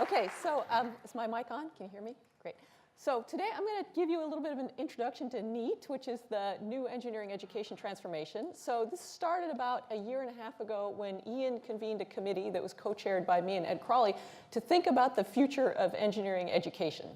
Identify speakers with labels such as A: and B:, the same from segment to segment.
A: Okay, so is my mic on? Can you hear me? Great. So today I'm going to give you a little bit of an introduction to NEET, which is the New Engineering Education Transformation. So this started about a year and a half ago when Ian convened a committee that was co-chaired by me and Ed Crawley to think about the future of engineering education.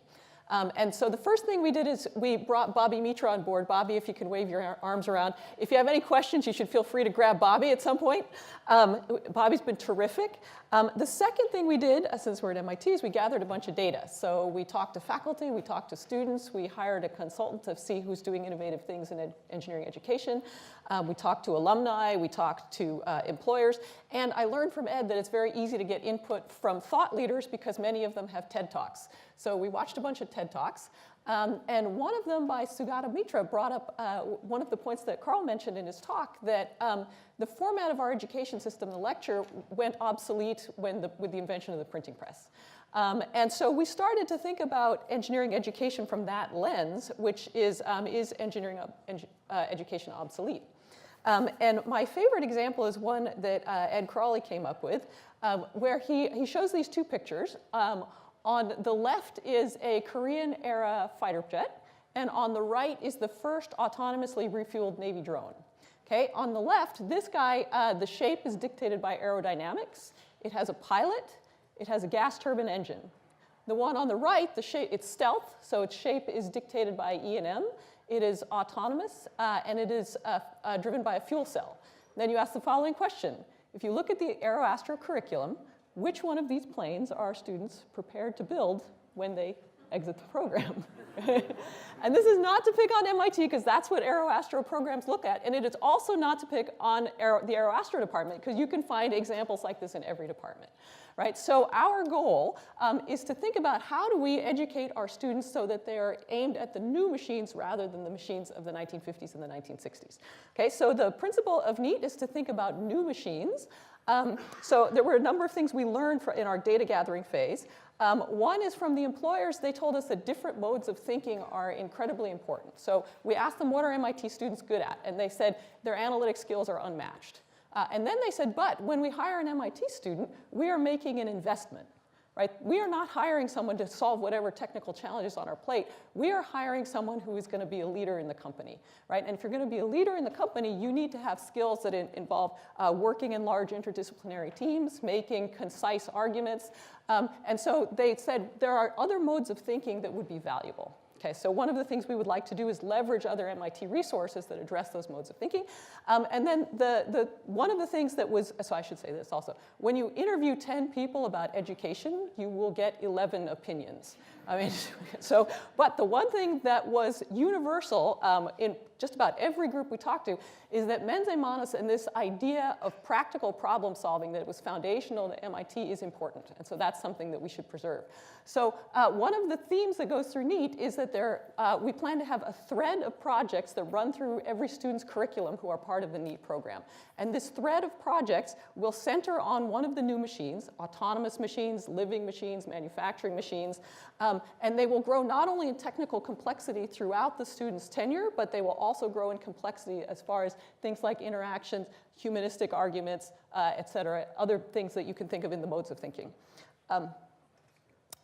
A: And so the first thing we did is we brought Bobby Mitra on board. Bobby, if you can wave your arms around. If you have any questions, you should feel free to grab Bobby at some point. Bobby's been terrific. The second thing we did, since we're at MIT, is we gathered a bunch of data. So we talked to faculty, we talked to students, we hired a consultant to see who's doing innovative things in engineering education. We talked to alumni, we talked to employers, and I learned from Ed that it's very easy to get input from thought leaders because many of them have TED Talks. So we watched a bunch of TED Talks, and one of them by Sugata Mitra brought up one of the points that Carl mentioned in his talk, that the format of our education system, the lecture, went obsolete with the invention of the printing press. And so we started to think about engineering education from that lens, which is engineering education obsolete? And my favorite example is one that Ed Crawley came up with, where he shows these two pictures. On the left is a Korean-era fighter jet, and on the right is the first autonomously refueled Navy drone. Okay, on the left, this guy, the shape is dictated by aerodynamics. It has a pilot. It has a gas turbine engine. The one on the right, the shape, it's stealth, so its shape is dictated by E&M. It is autonomous, and it is driven by a fuel cell. Then you ask the following question. If you look at the AeroAstro curriculum, which one of these planes are students prepared to build when they exit the program? And this is not to pick on MIT, because that's what AeroAstro programs look at. And it is also not to pick on the AeroAstro department, because you can find examples like this in every department. Right? So our goal is to think about how do we educate our students so that they are aimed at the new machines rather than the machines of the 1950s and the 1960s. Okay, so the principle of NEET is to think about new machines. So there were a number of things we learned in our data gathering phase. One is from the employers. They told us that different modes of thinking are incredibly important. So we asked them, what are MIT students good at? And they said their analytic skills are unmatched. And then they said, but when we hire an MIT student, we are making an investment. Right? We are not hiring someone to solve whatever technical challenges on our plate. We are hiring someone who is going to be a leader in the company. Right? And if you're going to be a leader in the company, you need to have skills that involve working in large interdisciplinary teams, making concise arguments. And so they said there are other modes of thinking that would be valuable. Okay, so one of the things we would like to do is leverage other MIT resources that address those modes of thinking. And then one of the things that was, so I should say this also, when you interview 10 people about education, you will get 11 opinions. I mean, so, but the one thing that was universal in just about every group we talked to is that mensa manus and this idea of practical problem solving that was foundational to MIT is important. And so that's something that we should preserve. So one of the themes that goes through NEET is that we plan to have a thread of projects that run through every student's curriculum who are part of the NEET program. And this thread of projects will center on one of the new machines, autonomous machines, living machines, manufacturing machines, and they will grow not only in technical complexity throughout the student's tenure, but they will also grow in complexity as far as things like interactions, humanistic arguments, et cetera, other things that you can think of in the modes of thinking.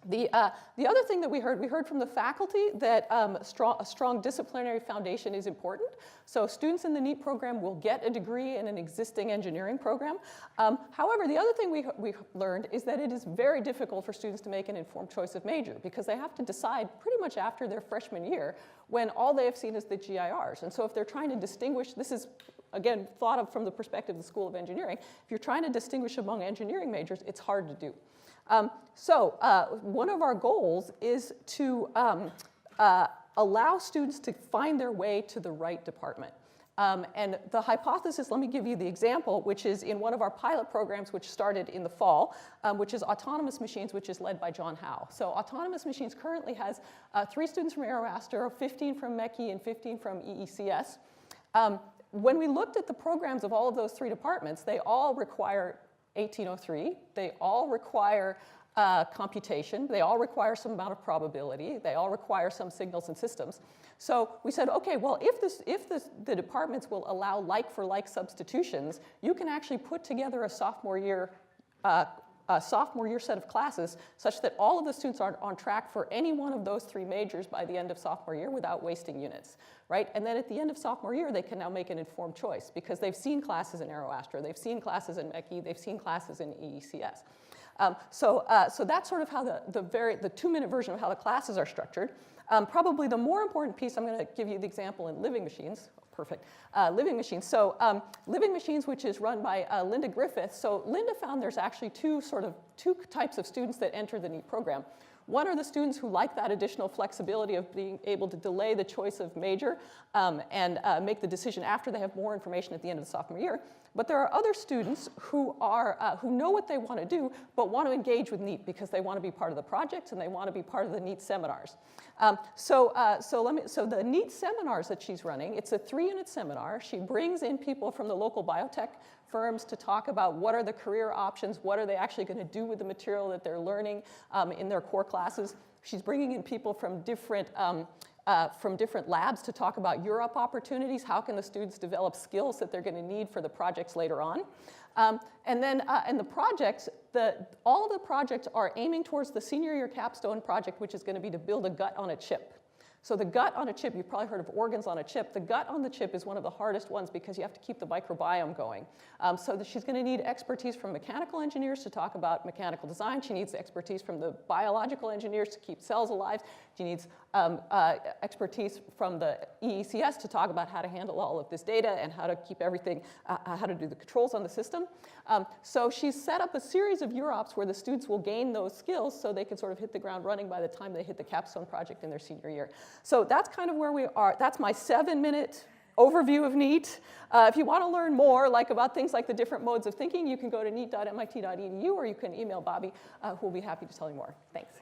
A: The other thing that we heard from the faculty that a strong disciplinary foundation is important. So students in the NEET program will get a degree in an existing engineering program. However, the other thing we learned is that it is very difficult for students to make an informed choice of major because they have to decide pretty much after their freshman year when all they have seen is the GIRs. And so if they're trying to distinguish, this is again thought of from the perspective of the School of Engineering, if you're trying to distinguish among engineering majors, it's hard to do. One of our goals is to allow students to find their way to the right department. And the hypothesis, let me give you the example, which is in one of our pilot programs, which started in the fall, which is autonomous machines, which is led by John Howe. So autonomous machines currently has 3 students from AeroAstro, 15 from MECI, and 15 from EECS. When we looked at the programs of all of those 3 departments, they all require 1803. They all require computation. They all require some amount of probability. They all require some signals and systems. So we said, okay, well, if the departments will allow like-for-like substitutions, you can actually put together a sophomore year sophomore year set of classes such that all of the students are on track for any one of those 3 majors by the end of sophomore year without wasting units, right? And then at the end of sophomore year, they can now make an informed choice because they've seen classes in AeroAstro, they've seen classes in MECI, they've seen classes in EECS. So that's sort of how the 2-minute version of how the classes are structured. Probably the more important piece, I'm going to give you the example in Living Machines. Perfect. Living Machines. So Living Machines, which is run by Linda Griffith. So Linda found there's actually two types of students that enter the NEET program. One are the students who like that additional flexibility of being able to delay the choice of major and make the decision after they have more information at the end of the sophomore year. But there are other students who know what they want to do, but want to engage with NEET because they want to be part of the project and they want to be part of the NEET seminars. So the NEET seminars that she's running, it's a 3-unit seminar. She brings in people from the local biotech firms to talk about what are the career options, what are they actually going to do with the material that they're learning in their core classes. She's bringing in people from different labs to talk about Europe opportunities. How can the students develop skills that they're going to need for the projects later on? And the projects, all of the projects are aiming towards the senior year capstone project, which is going to be to build a gut on a chip. So the gut on a chip, you've probably heard of organs on a chip. The gut on the chip is one of the hardest ones because you have to keep the microbiome going. So she's going to need expertise from mechanical engineers to talk about mechanical design. She needs expertise from the biological engineers to keep cells alive. She needs expertise from the EECS to talk about how to handle all of this data and how to keep everything, how to do the controls on the system. So she's set up a series of UROPs where the students will gain those skills so they can sort of hit the ground running by the time they hit the capstone project in their senior year. So that's kind of where we are. That's my 7-minute overview of NEET. If you want to learn more about things like the different modes of thinking, you can go to neet.mit.edu or you can email Bobby, who will be happy to tell you more. Thanks.